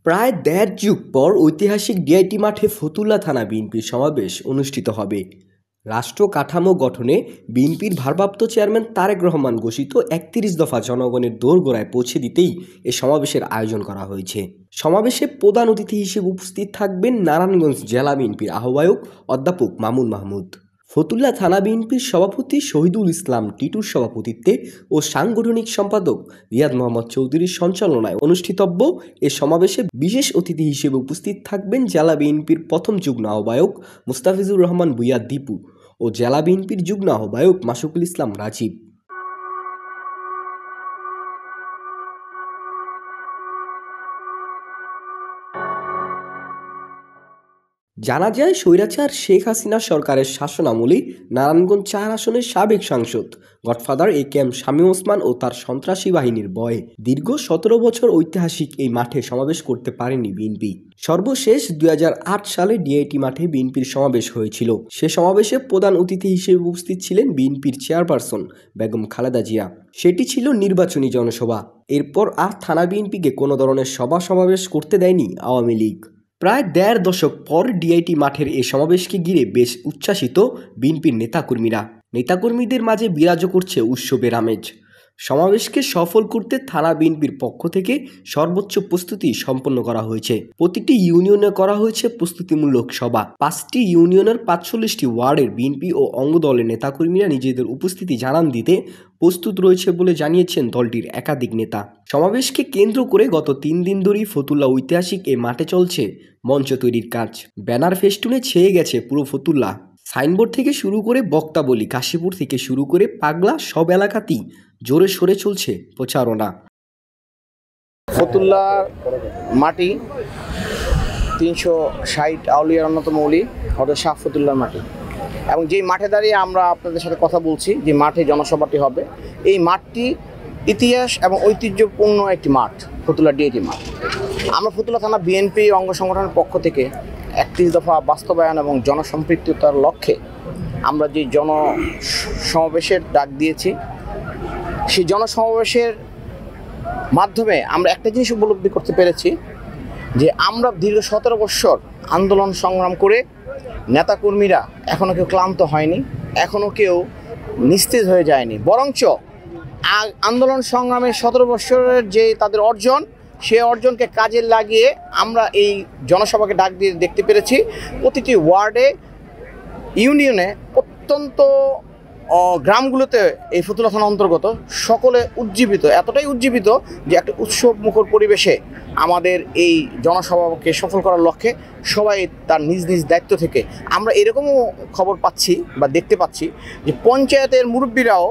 প্রায় দেড় যুগ পর ঐতিহাসিক ডিআইটি মাঠে ফতুল্লা থানা বিএনপির সমাবেশ অনুষ্ঠিত হবে। রাষ্ট্র কাঠামো গঠনে বিএনপির ভারপ্রাপ্ত চেয়ারম্যান তারেক রহমান ঘোষিত ৩১ দফা জনগণের দোরগোড়ায় পৌঁছে দিতেই এ সমাবেশের আয়োজন করা হয়েছে। সমাবেশে প্রধান অতিথি হিসেবে উপস্থিত থাকবেন নারায়ণগঞ্জ জেলা বিএনপির আহ্বায়ক অধ্যাপক মামুন মাহমুদ। ফতুল্লা থানা বিএনপির সভাপতি শহীদুল ইসলাম টিটুর সভাপতিত্বে ও সাংগঠনিক সম্পাদক রিয়াদ মোহাম্মদ চৌধুরীর সঞ্চালনায় অনুষ্ঠিতব্য এ সমাবেশে বিশেষ অতিথি হিসেবে উপস্থিত থাকবেন জেলা বিএনপির প্রথম যুগ্ম আহ্বায়ক মুস্তাফিজুর রহমান ভূঁইয়া দীপু ও জেলা বিএনপির যুগ্ম আহ্বায়ক মাসুকুল ইসলাম রাজীব। জানা যায়, স্বৈরাচার শেখ হাসিনা সরকারের শাসনামলে নারায়ণগঞ্জ ৪ আসনের সাবেক সাংসদ গডফাদার এ.কে.এম. শামীম ওসমান ও তার সন্ত্রাসী বাহিনীর ভয়ে দীর্ঘ ১৭ বছর ঐতিহাসিক এই মাঠে সমাবেশ করতে পারেনি বিএনপি। সর্বশেষ ২০০৮ সালে ডিআইটি মাঠে বিএনপির সমাবেশ হয়েছিল। সে সমাবেশে প্রধান অতিথি হিসেবে উপস্থিত ছিলেন বিএনপির চেয়ারপারসন বেগম খালেদা জিয়া। সেটি ছিল নির্বাচনী জনসভা। এরপর আর থানা বিএনপিকে কোনো ধরনের সমাবেশ করতে দেয়নি আওয়ামী লীগ। প্রায় দেড় দশক পর ডিআইটি মাঠের এই সমাবেশকে ঘিরে বেশ উচ্ছ্বাসিত বিএনপির নেতাকর্মীদের মাঝে বিরাজ করছে উৎসবের আমেজ। সমাবেশকে সফল করতে থানা বিএনপির পক্ষ থেকে সর্বোচ্চ প্রস্তুতি সম্পন্ন করা হয়েছে। প্রতিটি ইউনিয়নে করা হয়েছে প্রস্তুতিমূলক সভা। ৫টি ইউনিয়নের ৪৫টি ওয়ার্ডের বিএনপি ও অঙ্গদলের নেতাকর্মীরা নিজেদের উপস্থিতি জানান দিতে প্রস্তুত রয়েছে বলে জানিয়েছেন দলটির একাধিক নেতা। সমাবেশকে কেন্দ্র করে গত ৩ দিন ধরেই ফতুল্লা ঐতিহাসিক এ মাঠে চলছে মঞ্চ তৈরির কাজ। ব্যানার ফেস্টুনে ছেয়ে গেছে পুরো ফতুল্লা। সাইনবোর্ড থেকে শুরু করে বক্তাবলী, কাশীপুর থেকে শুরু করে পাগলা সব এলাকাতেই জোরে সোরে চলছে প্রচারণা। ফতুল্লার মাটি ৩৬০ আউলিয়ার অন্যতম অলি অর্থাৎ শাহ ফতুল্লার মাটি, এবং যেই মাঠে দাঁড়িয়ে আমরা আপনাদের সাথে কথা বলছি, যে মাঠে জনসভাটি হবে, এই মাঠটি ইতিহাস এবং ঐতিহ্যপূর্ণ একটি মাঠ, ফতুল্লা ডিআইটি মাঠ। আমরা ফতুল্লা থানা বিএনপি অঙ্গ সংগঠনের পক্ষ থেকে ৩১ দফা বাস্তবায়ন এবং জনসম্পৃক্ততার লক্ষ্যে আমরা যে জনসমাবেশের ডাক দিয়েছি, সেই জনসমাবেশের মাধ্যমে আমরা একটা জিনিস উপলব্ধি করতে পেরেছি যে আমরা দীর্ঘ ১৭ বৎসর আন্দোলন সংগ্রাম করে নেতাকর্মীরা এখনও কেউ ক্লান্ত হয়নি, এখনও কেউ নিস্তেজ হয়ে যায়নি, বরঞ্চ আন্দোলন সংগ্রামের ১৭ বৎসরের যে তাদের অর্জন, সে অর্জনকে কাজে লাগিয়ে আমরা এই জনসভাকে ডাক দিয়ে দেখতে পেরেছি প্রতিটি ওয়ার্ডে, ইউনিয়নে, অত্যন্ত গ্রামগুলোতে এই ফতুল্লা থানা অন্তর্গত সকলে উজ্জীবিত, এতটাই উজ্জীবিত যে একটা উৎসব মুখর পরিবেশে আমাদের এই জনসভাকে সফল করার লক্ষ্যে সবাই তার নিজ নিজ দায়িত্ব থেকে, আমরা এরকমও খবর পাচ্ছি বা দেখতে পাচ্ছি যে পঞ্চায়েতের মুরব্বীরাও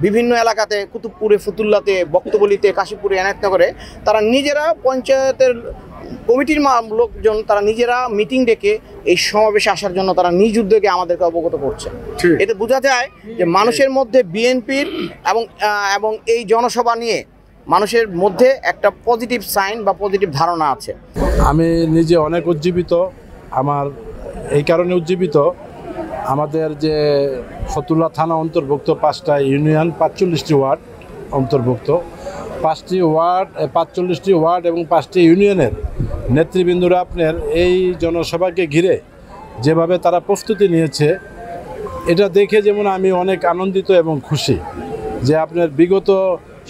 বিভিন্ন এলাকাতে, কুতুবপুরে, ফতুল্লাতে, বক্তবলিতে, কাশীপুরে, এনায়েতনগরে তারা নিজেরা, পঞ্চায়েতের কমিটির লোকজন তারা নিজেরা মিটিং ডেকে এই সমাবেশে আসার জন্য তারা নিজ উদ্যোগে আমাদেরকে অবগত করছে। এতে বোঝা যায় যে মানুষের মধ্যে বিএনপির এবং এই জনসভা নিয়ে মানুষের মধ্যে একটা পজিটিভ সাইন বা পজিটিভ ধারণা আছে। আমি নিজে অনেক উজ্জীবিত। আমার এই কারণে উজ্জীবিত, আমাদের যে ফতুল্লা থানা অন্তর্ভুক্ত 5টা ইউনিয়ন, ৪৫টি ওয়ার্ড অন্তর্ভুক্ত, 5টি ওয়ার্ড, ৪৫টি ওয়ার্ড এবং 5টি ইউনিয়নের নেতৃবৃন্দরা আপনার এই জনসভাকে ঘিরে যেভাবে তারা প্রস্তুতি নিয়েছে, এটা দেখে যেমন আমি অনেক আনন্দিত এবং খুশি যে আপনার বিগত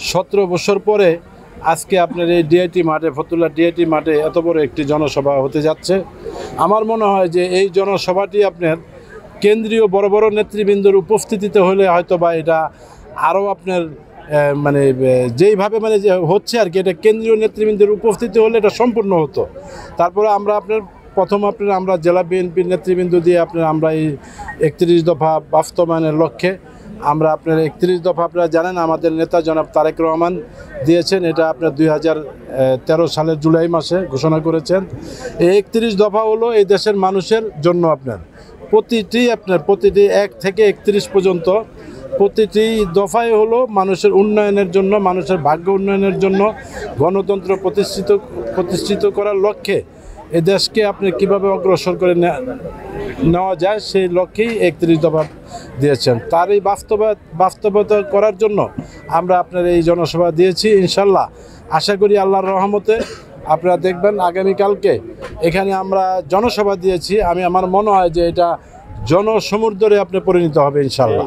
১৭ বছর পরে আজকে আপনার এই ডিআইটি মাঠে, ফতুল্লা ডিআইটি মাঠে এত বড় একটি জনসভা হতে যাচ্ছে। আমার মনে হয় যে এই জনসভাটি আপনার কেন্দ্রীয় বড় বড় নেতৃবৃন্দর উপস্থিতিতে হলে হয়তো বা এটা আরও আপনার মানে যেইভাবে মানে যে হচ্ছে আর কি, এটা কেন্দ্রীয় নেতৃবৃন্দের উপস্থিতি হলে এটা সম্পূর্ণ হতো। তারপরে আমরা আমরা জেলা বিএনপির নেতৃবৃন্দ দিয়ে আমরা এই ৩১ দফা বাস্তবায়নের লক্ষ্যে আমরা ৩১ দফা, আপনারা জানেন আমাদের নেতা জনাব তারেক রহমান দিয়েছেন, এটা আপনার ২০১৩ সালের জুলাই মাসে ঘোষণা করেছেন। এই ৩১ দফা হলো এই দেশের মানুষের জন্য, প্রতিটি ১ থেকে ৩১ পর্যন্ত প্রতিটি দফায় হলো মানুষের উন্নয়নের জন্য, মানুষের ভাগ্য উন্নয়নের জন্য, গণতন্ত্র প্রতিষ্ঠিত করার লক্ষ্যে এই দেশকে আপনি কীভাবে অগ্রসর করে নেওয়া যায় সেই লক্ষ্যেই ৩১ দফা দিয়েছেন। তার এই বাস্তবতা করার জন্য আমরা আপনার এই জনসভা দিয়েছি। ইনশাল্লাহ আশা করি আল্লাহর রহমতে আপনারা দেখবেন আগামীকালকে এখানে আমরা জনসভা দিয়েছি, আমার মনে হয় যে এটা জনসমুদ্রে আপনি পরিণত হবে ইনশাল্লাহ।